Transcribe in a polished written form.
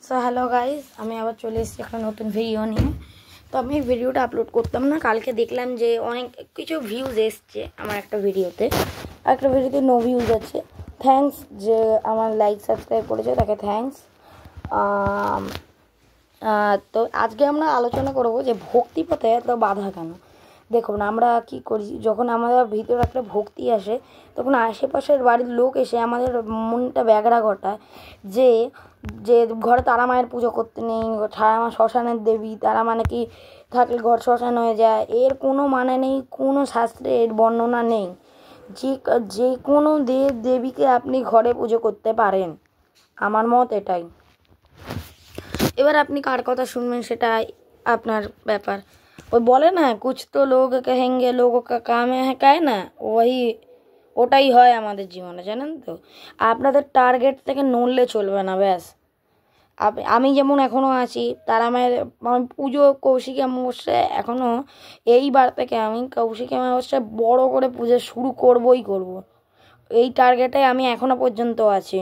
So hello guys, আমি আবার চলে এসেছি একটা নতুন ভিডিও নিয়ে। তো আমি ভিডিওটা আপলোড করতাম না, কালকে দেখলাম যে অনেক কিছু ভিউজ এসছে আমার একটা ভিডিওতে, নো ভিউজ আছে। থ্যাঙ্কস যে আমার লাইক সাবস্ক্রাইব করেছে, তাকে থ্যাঙ্কস। তো আজকে আমরা আলোচনা করব যে ভক্তিপথে এত বাধা কেন। দেখুন, আমরা কি করি, যখন আমাদের ভিতরে একটা ভক্তি আসে তখন আশেপাশের বাড়ির লোক এসে আমাদের মনটা ব্যাগড়া ঘটায় যে যে ঘরে তারা মায়ের পুজো করতে নেই, তারা মা শ্মশানের দেবী, তারা মানে কি থাকলে ঘর শ্মশান হয়ে যায়। এর কোনো মানে নেই, কোনো শাস্ত্রে এর বর্ণনা নেই। যে কোনো দেব দেবীকে আপনি ঘরে পুজো করতে পারেন, আমার মত এটাই। এবার আপনি কার কথা শুনবেন সেটা আপনার ব্যাপার। ওই বলে না, কুছ তো লোক কহেঙ্গে লোগো কা কাম হ্যাঁ কায় না, ওটাই হয় আমাদের জীবনে, জানেন তো। আপনাদের টার্গেট থেকে নড়লে চলবে না, ব্যাস। আমি যেমন এখনও আছি, তারা মায়ের পুজো কৌশিকী অমাবস্যায় এখনও এইবার থেকে আমি কৌশিকী অমাবস্যায় বড় করে পুজো শুরু করবই করব। এই টার্গেটে আমি এখনও পর্যন্ত আছি।